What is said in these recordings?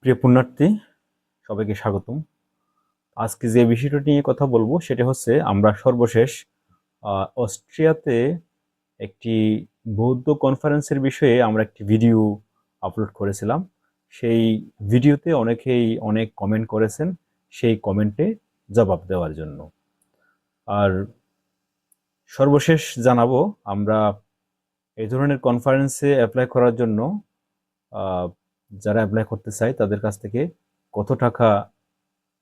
প্রিয় পুণ্যার্থী, সবাইকে স্বাগতম। আজকে যে বিষয়টা নিয়ে কথা বলবো সেটা হচ্ছে আমরা সর্বশেষ অস্ট্রিয়াতে একটি বৌদ্ধ কনফারেন্সের বিষয়ে আমরা একটি ভিডিও আপলোড করেছিলাম। সেই ভিডিওতে অনেকেই অনেক কমেন্ট করেছেন, সেই কমেন্টে জবাব দেওয়ার জন্য। আর সর্বশেষ জানাবো আমরা এই ধরনের কনফারেন্সে অ্যাপ্লাই করার জন্য আহ, যারা অ্যাপ্লাই করতে চায় তাদের কাছ থেকে কত টাকা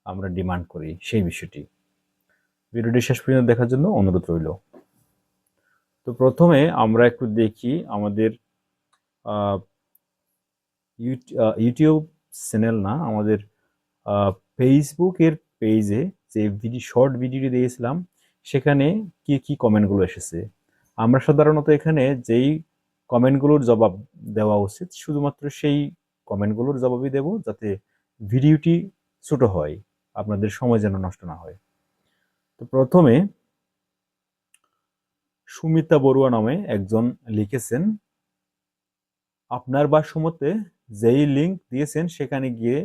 আমরা ডিমান্ড করি সেই বিষয়টি। ভিডিওটি শেষ পর্যন্ত দেখার জন্য অনুরোধ রইল। তো প্রথমে আমরা একটু দেখি আমাদের আহ, ইউটিউব চ্যানেল না, আমাদের ফেসবুকের পেজে যে শর্ট ভিডিওটি দিয়েছিলাম সেখানে কি কি কমেন্টগুলো এসেছে। আমরা সাধারণত এখানে যেই কমেন্টগুলোর জবাব দেওয়া উচিত শুধুমাত্র সেই কমেন্টগুলোর জবাবই দেব, যাতে ভিডিওটি ছোট হয়, আপনাদের সময় যেন নষ্ট না হয়। তো প্রথমে সুমিতা বড়ুয়া নামে একজন লিখেছেন, আপনার ভাষ্যমতে যেই লিঙ্ক দিয়েছেন সেখানে গিয়ে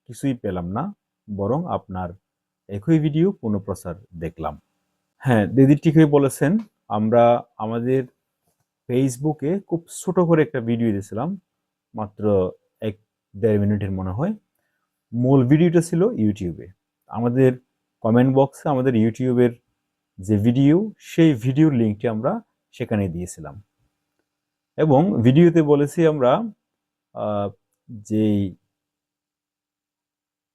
কিছুই পেলাম না, বরং আপনার একই ভিডিও পুনঃপ্রচার দেখলাম। হ্যাঁ, দিদি ঠিকই বলেছেন। আমরা আমাদের ফেসবুকে খুব ছোট করে একটা ভিডিও দিয়েছিলাম, মাত্র 1-1.5 মিনিটের মনে হয়। মূল ভিডিওটা ছিল ইউটিউবে। আমাদের কমেন্ট বক্সে আমাদের ইউটিউবের যে ভিডিও, সেই ভিডিওর লিঙ্কটি আমরা সেখানে দিয়েছিলাম এবং ভিডিওতে বলেছি আমরা যেই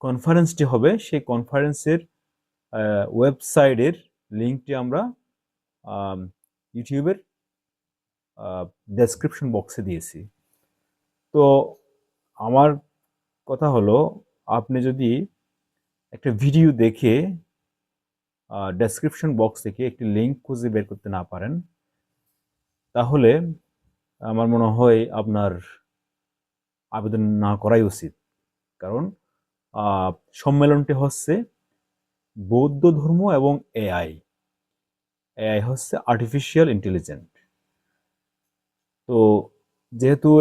কনফারেন্সটি হবে সেই কনফারেন্সের ওয়েবসাইটের লিঙ্কটি আমরা ইউটিউবের ডেসক্রিপশন বক্সে দিয়েছি। তো আমার কথা হলো, আপনি যদি একটা ভিডিও দেখে ডেসক্রিপশন বক্স থেকে একটি লিঙ্ক খুঁজে বের করতে না পারেন, তাহলে আমার মনে হয় আপনার আবেদন না করাই উচিত। কারণ সম্মেলনটি হচ্ছে বৌদ্ধ ধর্ম এবং এআই। এআই হচ্ছে আর্টিফিশিয়াল ইন্টেলিজেন্ট। তো যেহেতু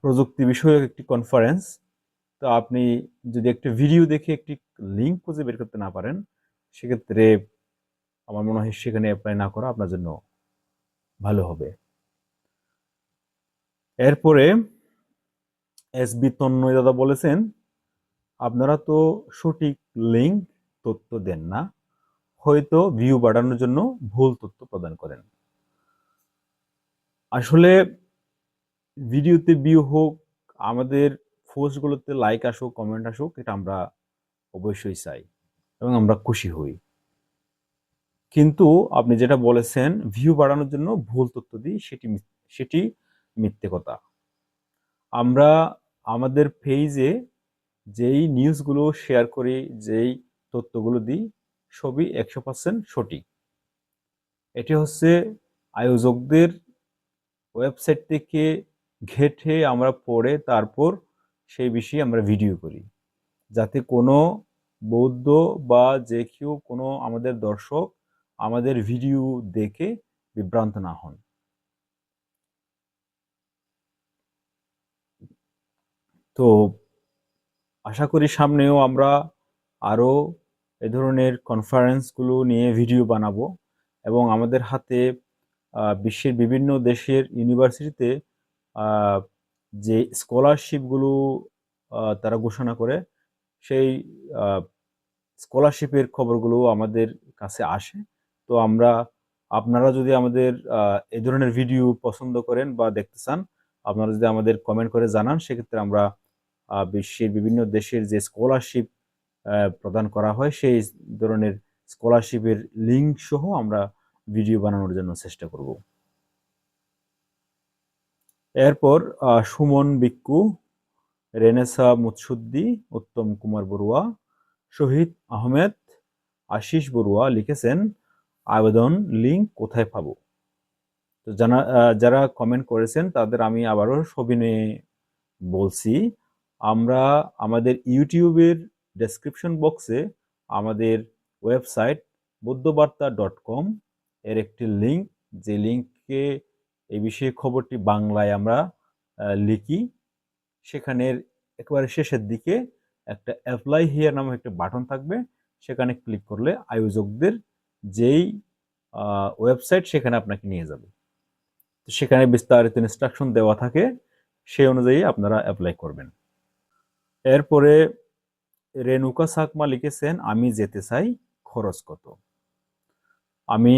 প্রযুক্তি বিষয়ক একটি কনফারেন্স, তো আপনি যদি একটা ভিডিও দেখে একটি লিঙ্ক খুঁজে বের করতে না পারেন, সেক্ষেত্রে আমার মনে হয় সেখানে অ্যাপ্লাই না করা আপনার জন্য ভালো হবে। এরপরে এসবি তন্ময় দাদা বলেছেন, আপনারা তো সঠিক লিঙ্ক তথ্য দেন না, হয়তো ভিউ বাড়ানোর জন্য ভুল তথ্য প্রদান করেন। আসলে ভিডিওতে ভিউ হোক, আমাদের পোস্টগুলোতে লাইক আসুক, কমেন্ট আসুক, এটা আমরা অবশ্যই চাই এবং আমরা খুশি হই। কিন্তু আপনি যেটা বলেছেন ভিউ বাড়ানোর জন্য ভুল তথ্য দিই, সেটি মিথ্যে কথা। আমরা আমাদের পেজে যেই নিউজগুলো শেয়ার করি, যেই তথ্যগুলো দিই, সবই 100% সঠিক। এটি হচ্ছে আয়োজকদের ওয়েবসাইট থেকে ঘেঁটে আমরা পড়ে তারপর সেই বিষয়ে আমরা ভিডিও করি, যাতে কোনো বৌদ্ধ বা যে কেউ কোনো আমাদের দর্শক আমাদের ভিডিও দেখে বিভ্রান্ত না হন। তো আশা করি সামনেও আমরা আরও এ ধরনের কনফারেন্সগুলো নিয়ে ভিডিও বানাবো এবং আমাদের হাতে বিশ্বের বিভিন্ন দেশের ইউনিভার্সিটিতে যে স্কলারশিপগুলো তারা ঘোষণা করে, সেই স্কলারশিপের খবরগুলো আমাদের কাছে আসে। তো আপনারা যদি আমাদের এই ধরনের ভিডিও পছন্দ করেন বা দেখতে চান, আপনারা যদি আমাদের কমেন্ট করে জানান, সেক্ষেত্রে আমরা বিশ্বের বিভিন্ন দেশের যে স্কলারশিপ প্রদান করা হয় সেই ধরনের স্কলারশিপের লিঙ্ক সহ আমরা ভিডিও বানানোর জন্য চেষ্টা করব। এরপর সুমন বিক্কু, রেনেসা মুৎসুদ্দি, উত্তম কুমার বড়ুয়া, শহীদ আহমেদ, আশিস বড়ুয়া লিখেছেন, আবেদন লিঙ্ক কোথায় পাবো? তো যারা কমেন্ট করেছেন তাদের আমি আবারও সবিনয়ে বলছি, আমরা আমাদের ইউটিউবের ডেসক্রিপশন বক্সে আমাদের ওয়েবসাইট বৌদ্ধবার্তা.com এর একটি লিঙ্ক, যে লিঙ্কে এই বিষয়ে খবরটি বাংলায় আমরা লিখি, সেখানের একেবারে শেষের দিকে একটা অ্যাপ্লাই হিয়ার নামে একটা বাটন থাকবে, সেখানে ক্লিক করলে আয়োজকদের যেই ওয়েবসাইট সেখানে আপনাকে নিয়ে যাবে। তো সেখানে বিস্তারিত ইনস্ট্রাকশন দেওয়া থাকে, সেই অনুযায়ী আপনারা অ্যাপ্লাই করবেন। এরপরে রেণুকা সাকমা লিখেছেন, আমি যেতে চাই, খরচ কত? আমি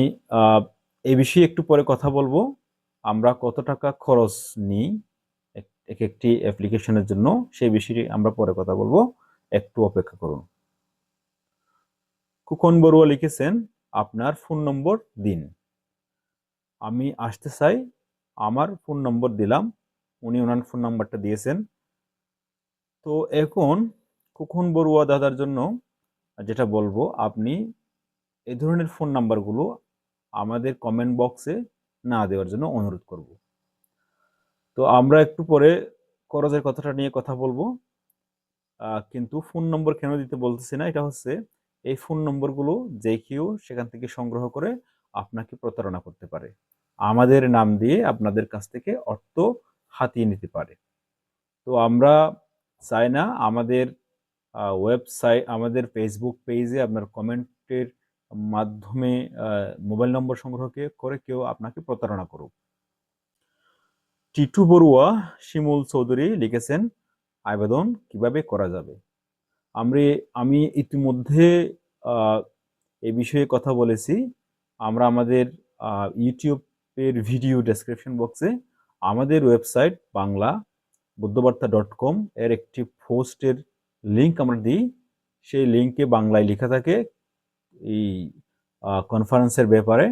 এই বিষয়ে একটু পরে কথা বলবো। আমরা কত টাকা খরচ নিই এক একটি অ্যাপ্লিকেশনের জন্য, সেই বিষয়ে আমরা পরে কথা বলবো, একটু অপেক্ষা করুন। কুকন বড়ুয়া লিখেছেন, আপনার ফোন নম্বর দিন। আমি আসতে চাই, আমার ফোন নম্বর দিলাম, উনি ওনার ফোন নাম্বারটা দিয়েছেন। তো এখন কুকন বড়ুয়া দাদার জন্য যেটা বলবো, আপনি এই ধরনের ফোন নাম্বারগুলো আমাদের কমেন্ট বক্সে না দেওয়ার জন্য অনুরোধ করব। তো আমরা একটু পরে খরচের কথাটা নিয়ে কথা বলবো, কিন্তু ফোন নম্বর কেন দিতে বলতেছি না, এটা হচ্ছে এই ফোন নম্বরগুলো যে কেউ সেখান থেকে সংগ্রহ করে আপনাকে প্রতারণা করতে পারে, আমাদের নাম দিয়ে আপনাদের কাছ থেকে অর্থ হাতিয়ে নিতে পারে। তো আমরা চাই না আমাদের ওয়েবসাইট, আমাদের ফেসবুক পেজে আপনার কমেন্টের মাধ্যমে মোবাইল নম্বর সংগ্রহ করে কেউ আপনাকে প্রতারণা করুক। টিটু বড়ুয়া শিমুল চৌধুরী লিখেছেন, আবেদন কিভাবে করা যাবে? আমি ইতিমধ্যে এই বিষয়ে কথা বলেছি। আমরা আমাদের ইউটিউবের ভিডিও ডেসক্রিপশন বক্সে আমাদের ওয়েবসাইট বাংলা বুদ্ধবার্তা.com এর একটি পোস্টের লিঙ্ক আমরা দিই। সেই লিঙ্কে বাংলায় লেখা থাকে এই কনফারেন্সের ব্যাপারে,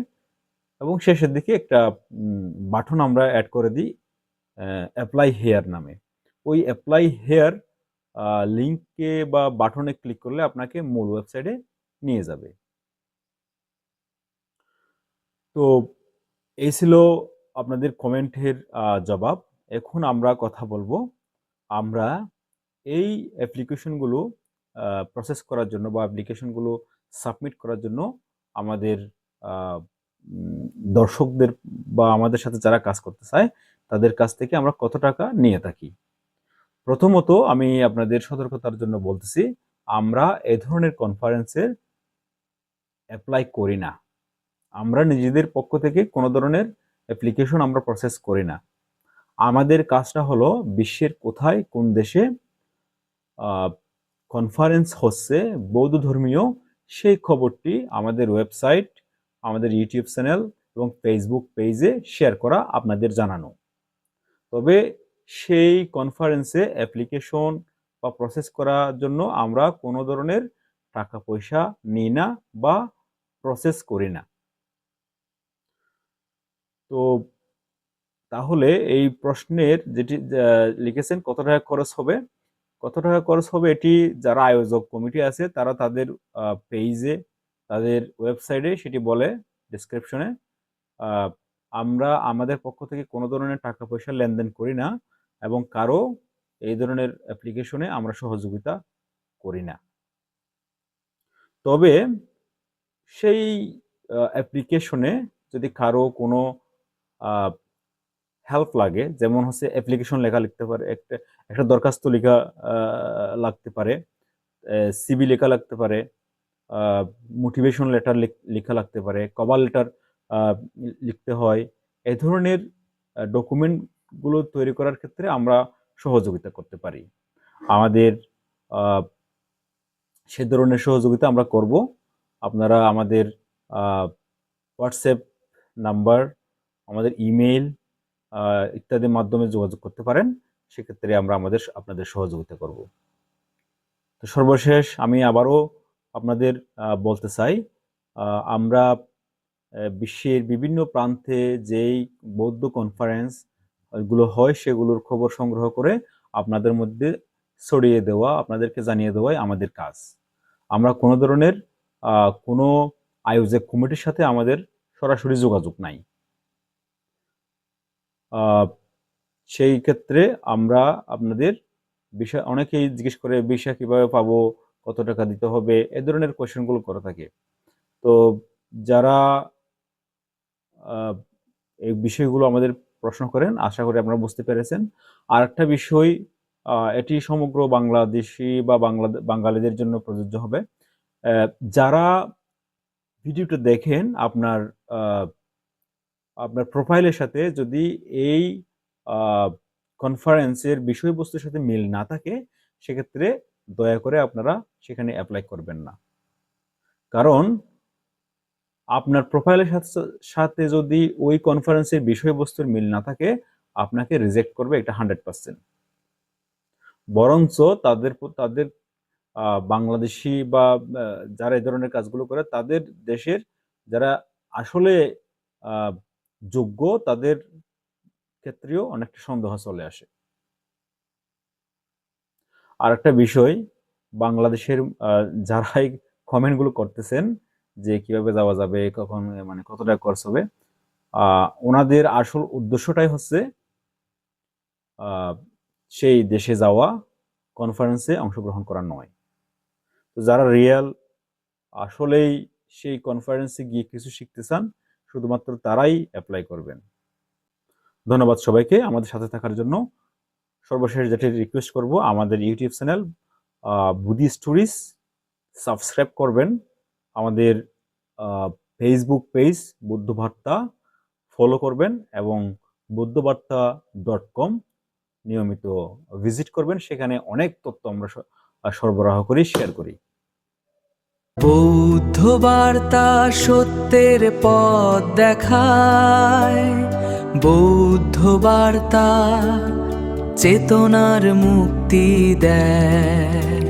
এবং শেষের দিকে একটা বাটন আমরা অ্যাড করে দিই অ্যাপ্লাই হেয়ার নামে। ওই অ্যাপ্লাই হেয়ার লিঙ্কে বা বাটনে ক্লিক করলে আপনাকে মূল ওয়েবসাইটে নিয়ে যাবে। তো এই ছিল আপনাদের কমেন্টের জবাব। এখন আমরা কথা বলবো, আমরা এই অ্যাপ্লিকেশনগুলো প্রসেস করার জন্য বা অ্যাপ্লিকেশনগুলো সাবমিট করার জন্য আমাদের দর্শকদের বা আমাদের সাথে যারা কাজ করতে চায় তাদের কাছ থেকে আমরা কত টাকা নিয়ে থাকি। প্রথমত আমি আপনাদের সতর্কতার জন্য বলতেছি, আমরা এ ধরনের কনফারেন্সের অ্যাপ্লাই করি না। আমরা নিজেদের পক্ষ থেকে কোনো ধরনের অ্যাপ্লিকেশন আমরা প্রসেস করি না। আমাদের কাজটা হলো বিশ্বের কোথায় কোন দেশে কনফারেন্স হচ্ছে বৌদ্ধ ধর্মীয়, সেই খবরটি আমাদের ওয়েবসাইট, আমাদের ইউটিউব চ্যানেল এবং ফেসবুক পেজে শেয়ার করা, আপনাদের জানানো। তবে সেই কনফারেন্সে অ্যাপ্লিকেশন বা প্রসেস করার জন্য আমরা কোনো ধরনের টাকা পয়সা নিই না বা প্রসেস করি না। তো তাহলে এই প্রশ্নের যেটি লিখেছেন কত টাকা খরচ হবে, কত টাকা খরচ হবে এটি যারা আয়োজক কমিটি আছে তারা তাদের পেজে, তাদের ওয়েবসাইটে সেটি বলে ডিসক্রিপশনে। আমরা আমাদের পক্ষ থেকে কোনো ধরনের টাকা পয়সা লেনদেন করি না এবং কারো এই ধরনের অ্যাপ্লিকেশনে আমরা সহযোগিতা করি না। তবে সেই অ্যাপ্লিকেশনে যদি কারো কোনো হেল্প লাগে, যেমন হচ্ছে অ্যাপ্লিকেশন লেখা লিখতে পারে, একটা একটা দরখাস্ত লেখা লাগতে পারে, সিভি লেখা লাগতে পারে, মোটিভেশন লেটার লেখা লাগতে পারে, কভার লেটার লিখতে হয়, এই ধরনের ডকুমেন্টগুলো তৈরি করার ক্ষেত্রে আমরা সহযোগিতা করতে পারি। আমাদের সে ধরনের সহযোগিতা আমরা করব। আপনারা আমাদের হোয়াটসঅ্যাপ নাম্বার, আমাদের ইমেইল ইত্যাদির মাধ্যমে যোগাযোগ করতে পারেন, সেক্ষেত্রে আমরা আপনাদের সহযোগিতা করব। তো সর্বশেষ আমি আবারও আপনাদের বলতে চাই, আমরা বিশ্বের বিভিন্ন প্রান্তে যেই বৌদ্ধ কনফারেন্স গুলো হয় সেগুলোর খবর সংগ্রহ করে আপনাদের মধ্যে ছড়িয়ে দেওয়া, আপনাদেরকে জানিয়ে দেওয়াই আমাদের কাজ। আমরা কোনো ধরনের কোনো আয়োজক কমিটির সাথে আমাদের সরাসরি যোগাযোগ নাই। সেই ক্ষেত্রে আমরা আপনাদের বিষয়, অনেকেই জিজ্ঞেস করে ভিসা কিভাবে পাবো, কত টাকা দিতে হবে, এ ধরনের কোয়েশ্চেনগুলো করে থাকে। তো যারা এই বিষয়গুলো আমাদের প্রশ্ন করেন, আশা করি আপনারা বুঝতে পেরেছেন। আর একটা বিষয় এটি সমগ্র বাংলাদেশি বা বাঙালিদের জন্য প্রযোজ্য হবে। যারা ভিডিওটা দেখেন আপনার প্রোফাইলের সাথে যদি এই কনফারেন্সের বিষয়বস্তুর সাথে মিল না থাকে, সেক্ষেত্রে দয়া করে আপনারা সেখানে অ্যাপ্লাই করবেন না। কারণ আপনার প্রোফাইলের সাথে যদি ওই কনফারেন্সের বিষয়বস্তুর মিল না থাকে, আপনাকে রিজেক্ট করবে, এটা 100%। বরঞ্চ তাদের বাংলাদেশি বা যারা এই ধরনের কাজগুলো করে তাদের দেশের যারা আসলে যোগ্য, তাদের ক্ষেত্রেও অনেকটা সন্দেহ চলে আসে। আর একটা বিষয়, বাংলাদেশের যারাই কমেন্টগুলো করতেছেন যে কিভাবে যাওয়া যাবে, কখন মানে কত টাকা খরচ হবে, ওনাদের আসল উদ্দেশ্যটাই হচ্ছে সেই দেশে যাওয়া, কনফারেন্সে অংশগ্রহণ করা নয়। তো যারা রিয়েল আসলেই সেই কনফারেন্সে গিয়ে কিছু শিখতে চান, শুধুমাত্র তারাই অ্যাপ্লাই করবেন। ধন্যবাদ সবাইকে আমাদের সাথে থাকার জন্য। সর্বশেষ যেটি রিকোয়েস্ট করব, আমাদের ইউটিউব চ্যানেল বুদ্ধি স্টোরিজ সাবস্ক্রাইব করবেন। আমাদের ফেসবুক পেজ বুদ্ধবার্তা ফলো করবেন এবং buddhabarta.com নিয়মিত ভিজিট করবেন। সেখানে অনেক তথ্য আমরা সরবরাহ করি, শেয়ার করি। বৌদ্ধ বার্তা সত্যের পথ দেখায়, বৌদ্ধ বার্তা চেতনার মুক্তি দেয়।